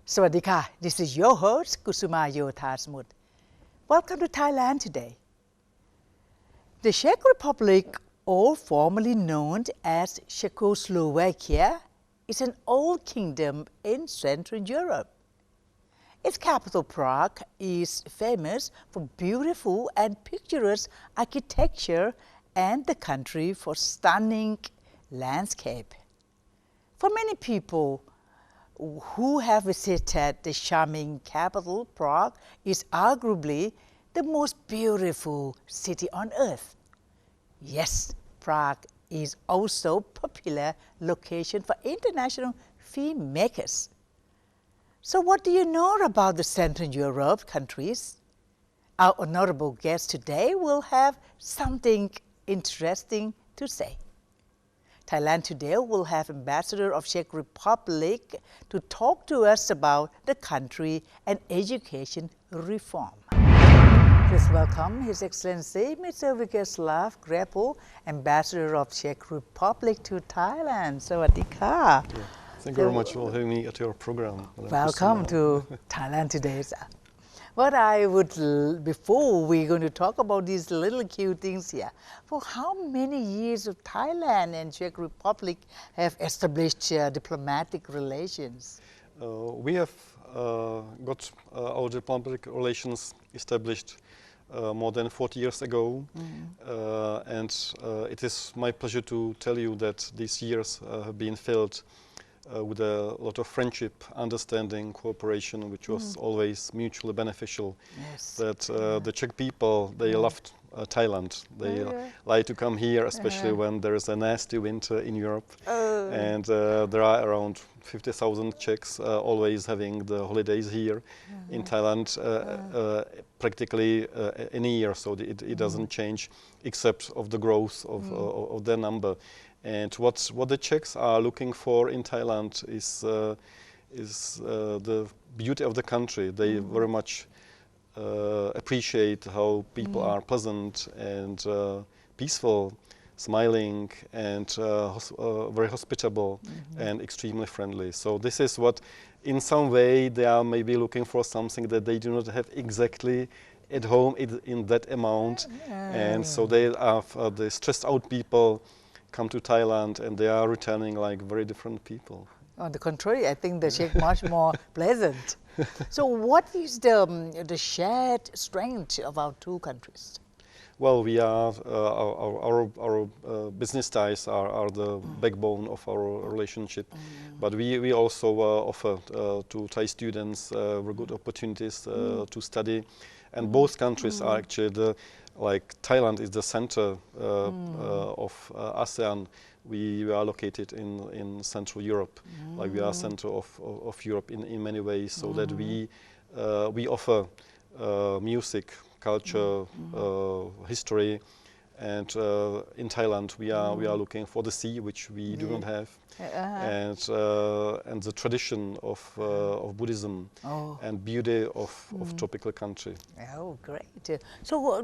Sawadika, this is your host, Kusuma Yothasmut. Welcome to Thailand today. The Czech Republic, or formerly known as Czechoslovakia, is an old kingdom in Central Europe. Its capital, Prague, is famous for beautiful and picturesque architecture and the country for stunning landscape. For many people who have visited the charming capital, Prague is arguably the most beautiful city on earth. Yes, Prague is also a popular location for international filmmakers. So what do you know about the Central Europe countries? Our honorable guest today will have something interesting to say. Thailand today will have Ambassador of Czech Republic to talk to us about the country and education reform. Please welcome His Excellency Mr. Vyacheslav Grepel, Ambassador of Czech Republic to Thailand. Sawadika. Thank you very much for having me at your program. Welcome to Thailand today, sir. What I would, before we're going to talk about these little cute things here, for how many years of Thailand and Czech Republic have established diplomatic relations? We have got our diplomatic relations established more than 40 years ago, and it is my pleasure to tell you that these years have been filled with a lot of friendship, understanding, cooperation, which was always mutually beneficial. Yes. That the Czech people, they loved Thailand. They like to come here, especially when there is a nasty winter in Europe. And there are around 50,000 Czechs always having the holidays here in Thailand, practically in a year, so it doesn't change except of the growth of their number. And what the Czechs are looking for in Thailand is the beauty of the country. They very much appreciate how people are pleasant and peaceful, smiling, and very hospitable and extremely friendly. So this is what, in some way, they are maybe looking for something that they do not have exactly at home in that amount. And so they are the stressed out people come to Thailand and they are returning like very different people. On the contrary, I think the Czech much more pleasant. So what is the shared strength of our two countries? Well, we are our business ties are the backbone of our relationship, but we also offer to Thai students very good opportunities to study, and both countries are actually like Thailand is the center of ASEAN. We are located in Central Europe, like we are center of Europe in many ways, so that we offer music, culture, history, and in Thailand we are looking for the sea, which we do not have, and the tradition of Buddhism and beauty of tropical country. Oh, great! So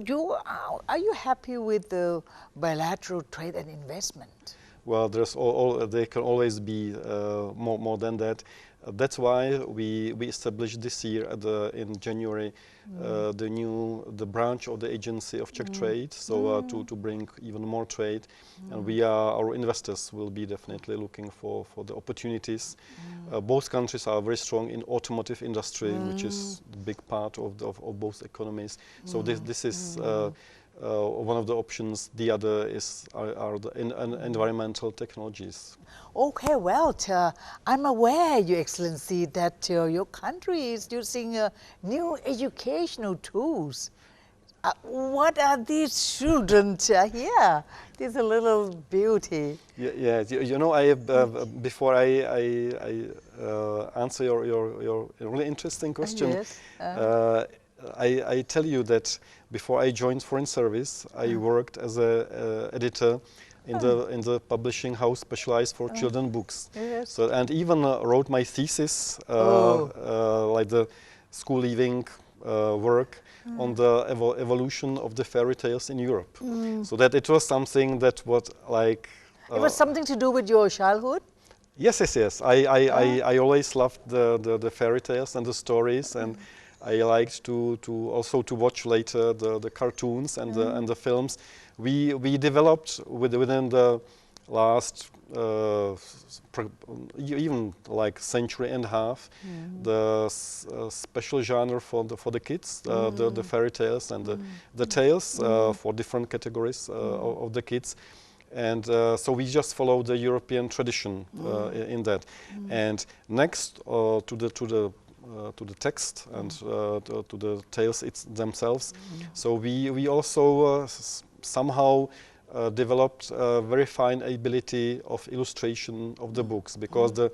are you happy with the bilateral trade and investment? Well, there can always be more than that. That's why we established this year in January the branch of the Agency of Czech Trade, so to bring even more trade, and our investors will be definitely looking for the opportunities. Both countries are very strong in automotive industry, which is a big part of both economies. So this is one of the options. The other are the environmental technologies. Okay, well, I'm aware, Your Excellency, that your country is using new educational tools. What are these children here? This little beauty. Yeah, you know, I before I answer your really interesting question. Yes. I tell you that before I joined Foreign Service, I worked as an editor in the publishing house specialized for children books. Yes. So, and even wrote my thesis, like the school leaving work on the evolution of the fairy tales in Europe. So that it was something that was like... it was something to do with your childhood? Yes, yes, yes. I always loved the fairy tales and the stories, and I liked to also to watch later the cartoons and the films. We developed within the last even like century and a half the special genre for the kids, the fairy tales and the tales for different categories of the kids. And so we just follow the European tradition in that. And next to the text and to the tales themselves, so we also somehow developed a very fine ability of illustration of the books, because the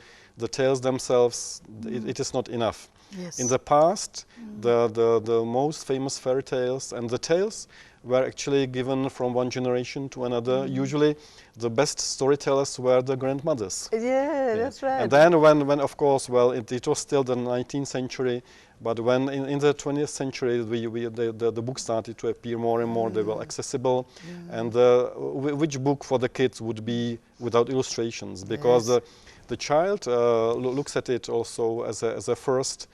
tales themselves, it is not enough. Yes. In the past, the most famous fairy tales and the tales were actually given from one generation to another. Usually the best storytellers were the grandmothers. Yeah, that's right. And then when of course, well, it was still the 19th century, but when in the 20th century the books started to appear more and more, they were accessible. And which book for the kids would be without illustrations? Because the child looks at it also as a first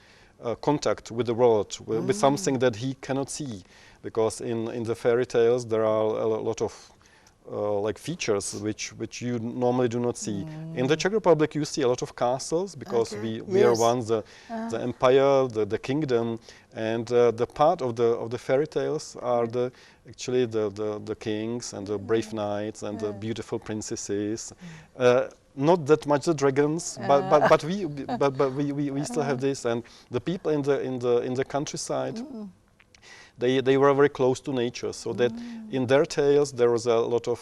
contact with the world, with something that he cannot see. Because in the fairy tales there are a lot of like features which you normally do not see. In the Czech Republic you see a lot of castles, because we are once the empire, the kingdom, and the part of the fairy tales are actually the kings and the brave knights and the beautiful princesses. Not that much the dragons, but we still have this, and the people in the countryside. They were very close to nature, so that in their tales there was a lot of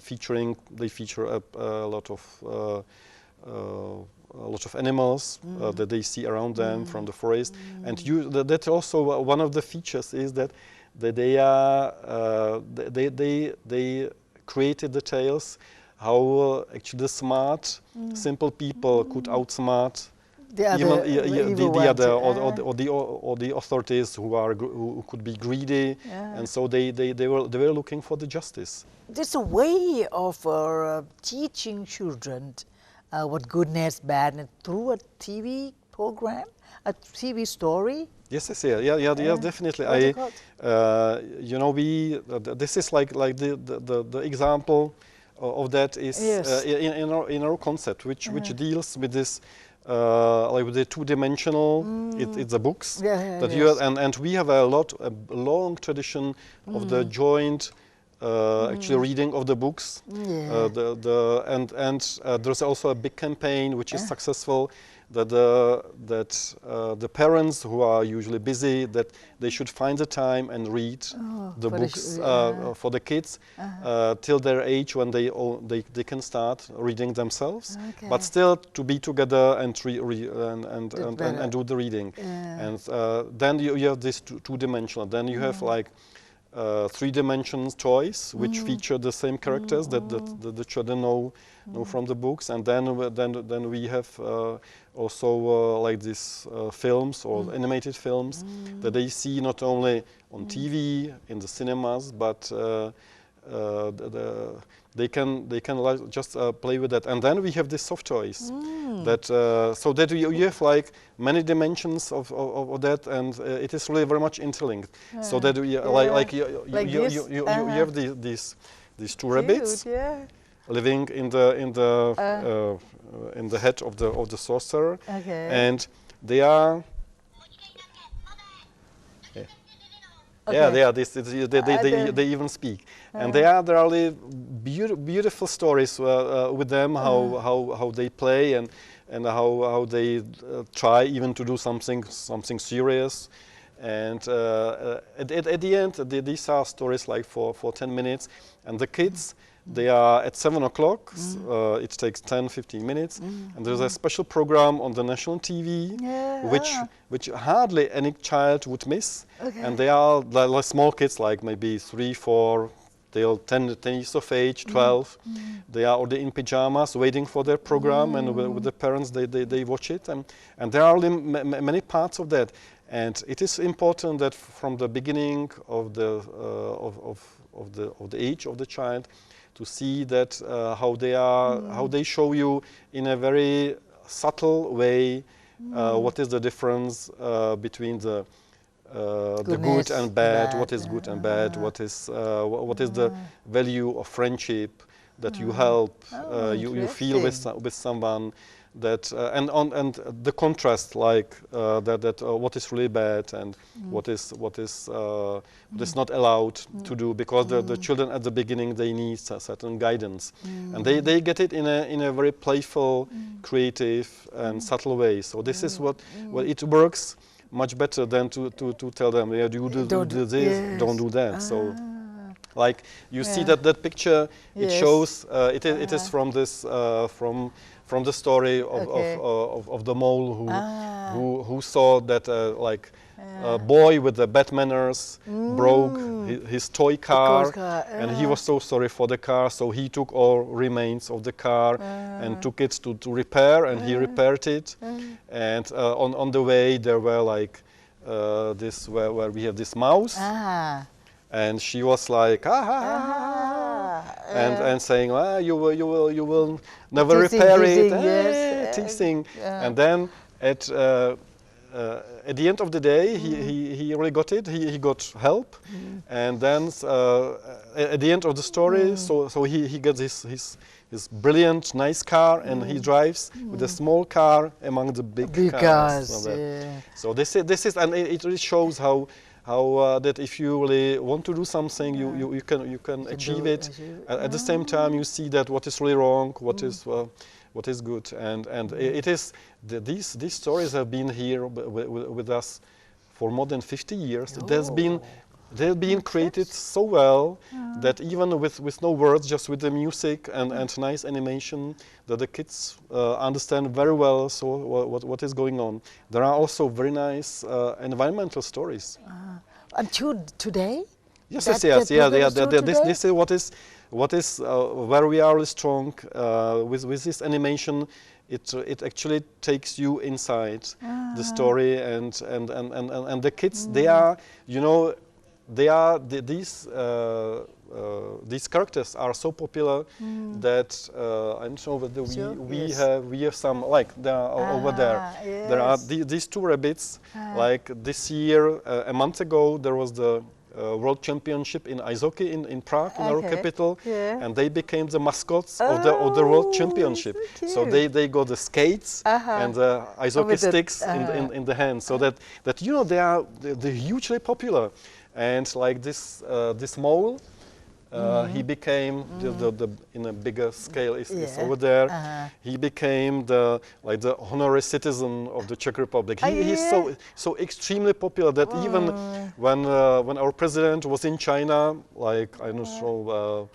featuring. They feature a lot of animals that they see around them from the forest, and that's also one of the features is that they created the tales how actually the smart, simple people could outsmart the other or the authorities who could be greedy, and so they were looking for the justice. There's a way of teaching children what goodness, badness through a TV program, a TV story. Yes, definitely. This is like the example of that is in our concept, which deals with this. Like with the two-dimensional, it's the books that you have, and we have a long tradition of the joint actually reading of the books. There's also a big campaign which is successful, that the parents who are usually busy, that they should find the time and read the books for the kids till their age when they can start reading themselves, but still to be together and do the reading. And then you have this two-dimensional. Then you have like three-dimensional toys which feature the same characters that the children know from the books, and then we have also like these films or animated films that they see not only on TV in the cinemas, but they can like just play with that. And then we have these soft toys that so that you have like many dimensions of that, and it is really very much interlinked. So that you have these two rabbits living in the head of the sorcerer, and they are. They even speak, and there are really beautiful stories with them, how they play and how they try even to do something serious, and at the end these are stories like for 10 minutes, and the kids. They are at 7 o'clock, it takes 10-15 minutes, and there's a special program on the national TV, which hardly any child would miss. And they are like small kids, like maybe 3, 4, till 10 years of age, 12. They are already in pajamas waiting for their program, and with the parents they watch it. And there are many parts of that. And it is important that from the beginning of the age of the child, to see that how they are, how they show you in a very subtle way what is the difference between the good and bad, what is good and bad, what is the value of friendship, that you help, you feel with someone, that and the contrast, like that what is really bad and what is not allowed to do, because the children at the beginning, they need a certain guidance, and they get it in a very playful, creative and subtle way. So this is what it works much better than to tell them, yeah, do this, don't do that. So like you see that picture, it shows it is from this from the story of the mole who saw that like a boy with the bad manners broke his toy car, and he was so sorry for the car, so he took all remains of the car and took it to repair, and he repaired it. And on the way there were like this where we have this mouse, and she was like and saying, you will never repair it, teasing. And then at the end of the day, he really got it. He got help, and then at the end of the story, so he gets his brilliant, nice car, and he drives with a small car among the big cars. So this is, and it really shows how that if you really want to do something, you can achieve it. At the same time, you see that what is really wrong, what is good, and it is these stories have been here with us for more than 50 years. They've been created so well that even with no words, just with the music and nice animation, that the kids understand very well. So what is going on? There are also very nice environmental stories. Until today? Yes. This is what is where we are really strong with this animation. It actually takes you inside the story, and the kids, they are, you know, these characters are so popular that I don't know whether we have some, like there are over there. There are these two rabbits. Like this year, a month ago, there was the World Championship in ice hockey in Prague, in our capital, and they became the mascots of the World Championship. So they got the skates and the ice hockey sticks in the hands. So that you know they're hugely popular. And like this mole, he became the in a bigger scale is over there. He became the honorary citizen of the Czech Republic. He's so extremely popular that even when our president was in China, like I don't know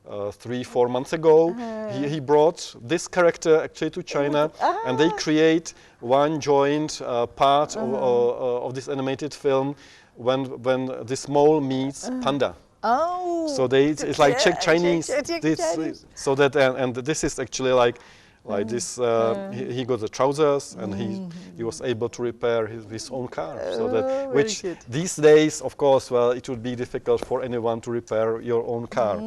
3-4 months ago, he brought this character actually to China, and they create one joint part of this animated film when this mole meets panda. So it's like Czech Chinese. So that and this is actually like this. He got the trousers, and he was able to repair his own car. So that which these days, of course, well, it would be difficult for anyone to repair your own car.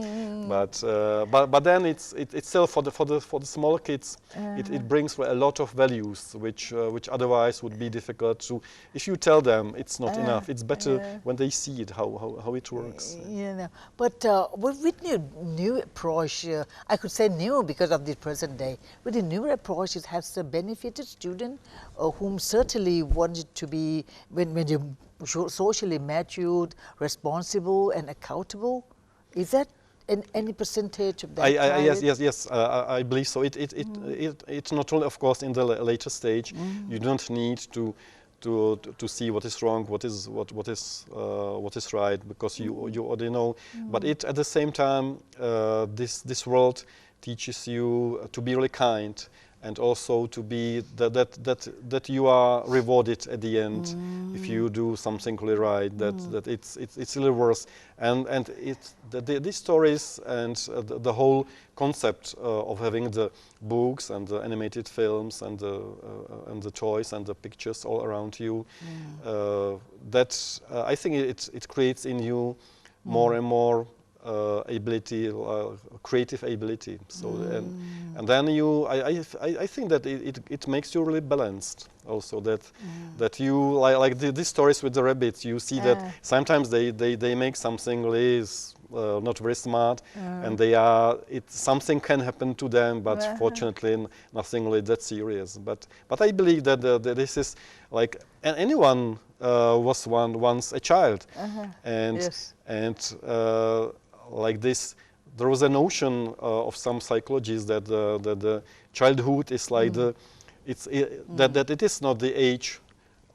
But then it's still for the smaller kids. It brings a lot of values which otherwise would be difficult to. If you tell them it's not enough, it's better when they see it how it works. But with your new approach, I could say new because of the present day. With the new approach, it has benefited students whom certainly wanted to be when you're socially matured, responsible, and accountable. Is that any percentage of that? Yes. I believe so. It's not only, of course, in the later stage. You don't need to see what is wrong, what is right, because you already know. But at the same time, this world teaches you to be really kind, and also to be that you are rewarded at the end if you do something really right. That it's really worth. And these stories and the whole concept of having the books and the animated films and the toys and the pictures all around you, that I think it creates in you more and more ability, creative ability. So and then I think that it makes you really balanced. Also that you like these stories with the rabbits. You see that sometimes they make something really not very smart, and something can happen to them, but fortunately nothing really that serious. But I believe that this is like anyone was once a child, and like this, there was a notion of some psychologists that the childhood is like that it is not the age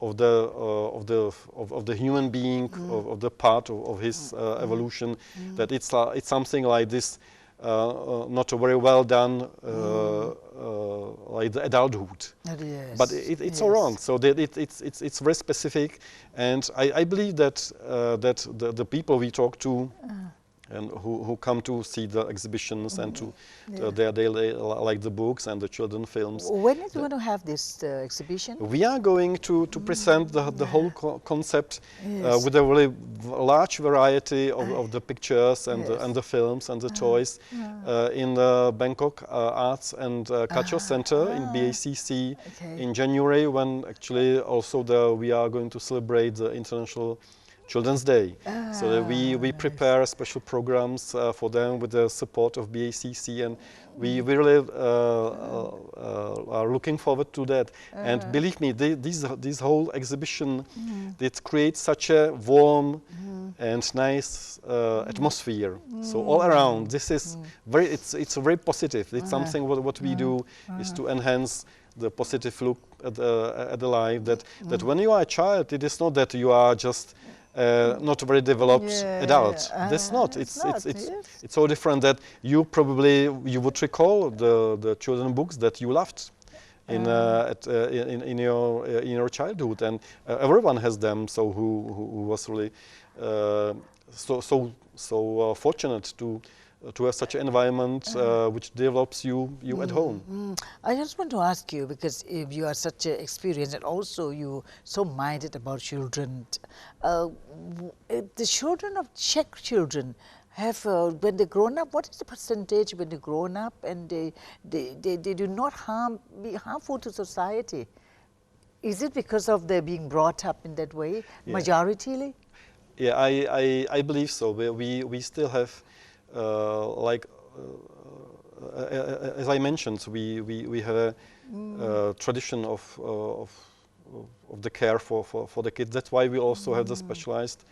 of the human being, of the part of his evolution, that it's something like this, not a very well done like the adulthood. But it's all wrong. So that it's very specific, and I believe that the people we talk to and who come to see the exhibitions and to they like the books and the children films. When is going to have this exhibition? We are going to present the whole concept with a really large variety of the pictures and the films and the toys in the Bangkok Arts and Culture Center in BACC in January, when actually also we are going to celebrate the International Children's Day. So that we prepare special programs for them with the support of BACC, and we really are looking forward to that. And believe me, this whole exhibition, it creates such a warm and nice atmosphere. So all around, this is it's very positive. It's something what we do is to enhance the positive look at the life. That when you are a child, it is not that you are just not a very developed adult. That's not. It's so different that you would recall the children books that you loved in your childhood, and everyone has them. So who was really so fortunate to have such an environment which develops you at home. I just want to ask you, because if you are such an experienced and also you so minded about children, the children of Czech children have, when they grown up, what is the percentage when they grown up and they do not be harmful to society? Is it because of their being brought up in that way, majoritarily? Yeah, I believe so. We still have as I mentioned, we have a tradition of the care for the kids. That's why we also have the specialized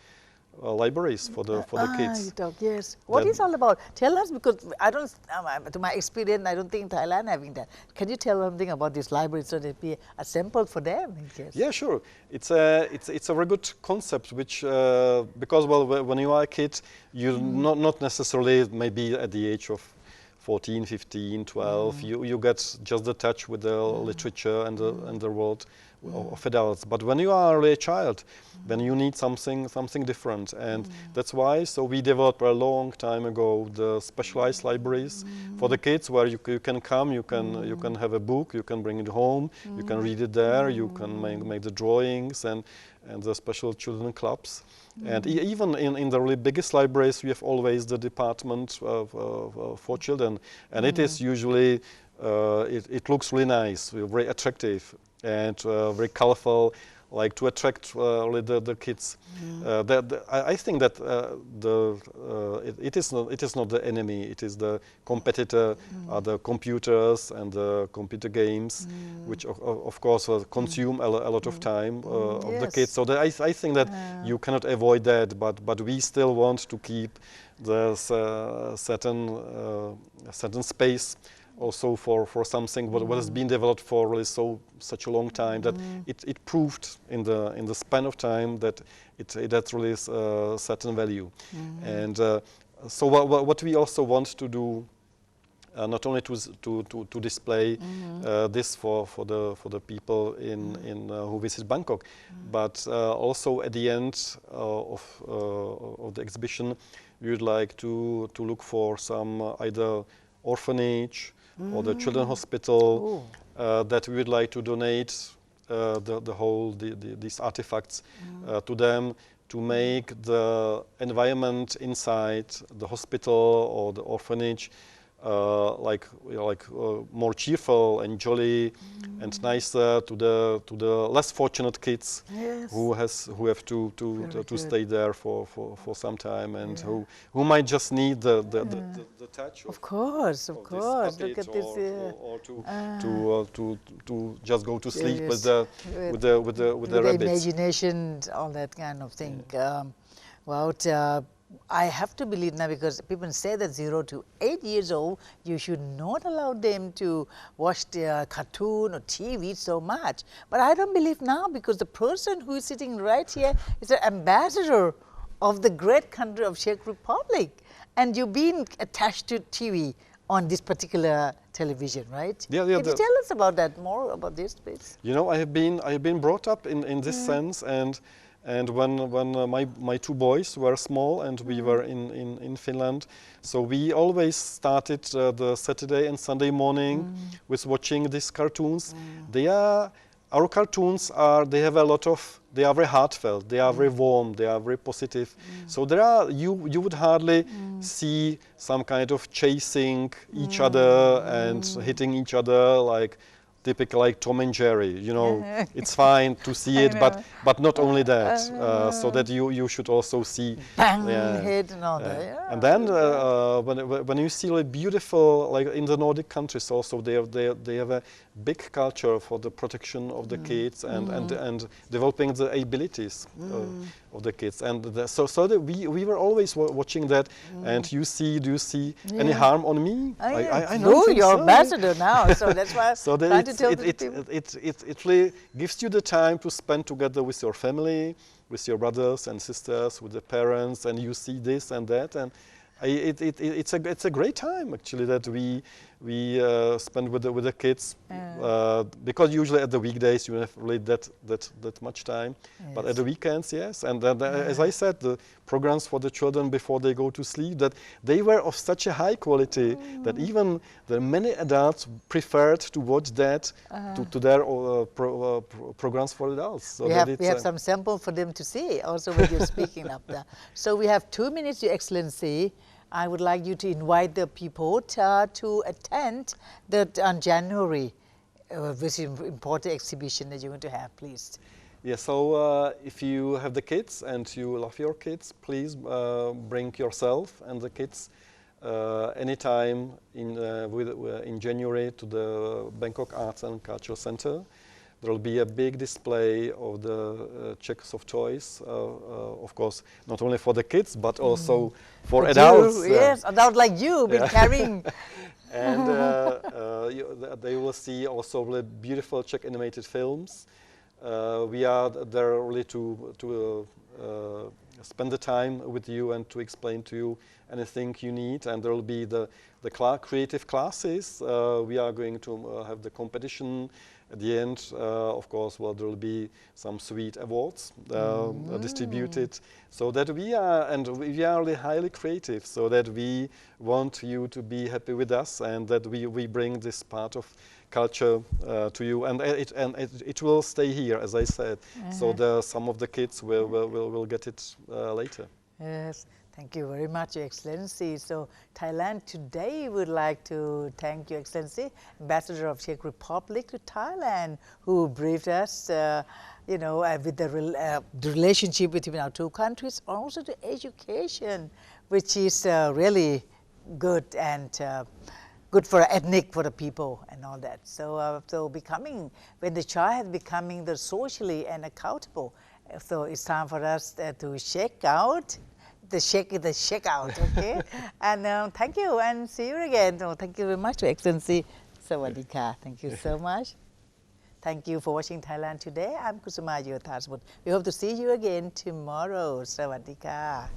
libraries for the kids. Yes. What is all about? Tell us, because I don't, to my experience, I don't think Thailand having that. Can you tell something about this library so that be a sample for them? Yeah, sure. It's a very good concept, which because when you are a kid, you not necessarily maybe at the age of 14, 15, 12, you get just the touch with the literature and the world of adults. But when you are a child, then you need something different, and that's why we developed a long time ago the specialized libraries for the kids, where you can come, you can have a book, you can bring it home, you can read it there, you can make the drawings and the special children clubs. And even in the really biggest libraries, we have always the department for children, and it is usually it looks really nice, very attractive, and very colorful, like to attract the kids. I think that it is not the enemy. It is the competitor, the computers and the computer games, which of course consume a lot of time of the kids. So I think that you cannot avoid that, but we still want to keep the certain space also for something what has been developed for really such a long time, that it proved in the span of time that it has really certain value. And so what we also want to do, not only to display this for the people in who visit Bangkok, but also at the end of the exhibition, we would like to look for some either orphanage or the children's hospital that we would like to donate these artifacts to them, to make the environment inside the hospital or the orphanage more cheerful and jolly and nicer to the less fortunate kids who have to stay there for some time and who might just need the touch of course. Look at this, or to just go to sleep with the rabbits. Imagination, all that kind of thing. I have to believe now, because people say that 0 to 8 years old, you should not allow them to watch the cartoon or TV so much. But I don't believe now, because the person who is sitting right here is an ambassador of the great country of Czech Republic. And you've been attached to TV on this particular television, right? Yeah. Can you tell us about that, more about this, please? You know, I have been brought up in this sense, and when my two boys were small and we were in Finland, so we always started the Saturday and Sunday morning with watching these cartoons. Our cartoons they are very heartfelt, they are very warm, they are very positive. So you would hardly see some kind of chasing each other and hitting each other typical like Tom and Jerry, you know. It's fine to see it, but not only that. So that you should also see bang, hit and all that. And then when you see beautiful, like in the Nordic countries also, they have a big culture for the protection of the kids and developing the abilities of the kids. And so we were always watching that. And do you see any harm on me? I know you're ambassador now, so that's why. So that it really gives you the time to spend together with your family, with your brothers and sisters, with the parents, and you see this and that, and it's a great time actually that we spend with the kids, because usually at the weekdays you have really that much time, but at the weekends, yes. And then, as I said, the programs for the children before they go to sleep, that they were of such a high quality that even the many adults preferred to watch that to their programs for adults. So we have some sample for them to see also when you're speaking up there. So we have 2 minutes, Your Excellency. I would like you to invite the people to attend on January, this important exhibition that you're going to have, please. Yeah, so if you have the kids and you love your kids, please bring yourself and the kids anytime in January to the Bangkok Arts and Culture Center. There will be a big display of the Czech soft toys, of course, not only for the kids, but also for adults. Yes, adults like you, been carrying. And they will see also really beautiful Czech animated films. We are there really to spend the time with you and to explain to you anything you need. And there will be the creative classes. We are going to have the competition. At the end, of course, well, there will be some sweet awards distributed, so that we are really highly creative, so that we want you to be happy with us, and that we bring this part of culture to you, and it will stay here, as I said. So some of the kids will get it later. Yes. Thank you very much, Your Excellency. So Thailand today would like to thank Your Excellency, Ambassador of Czech Republic to Thailand, who briefed us, with the relationship between our two countries, also to education, which is really good and good for ethnic, for the people and all that. So, when the child is becoming the socially and accountable, so it's time for us to check out. The check out, okay? And thank you, and see you again. Thank you very much, Your Excellency. Sawadika. Thank you so much. Thank you for watching Thailand today. I'm Kusuma Yothasmut. We hope to see you again tomorrow. Sawadika.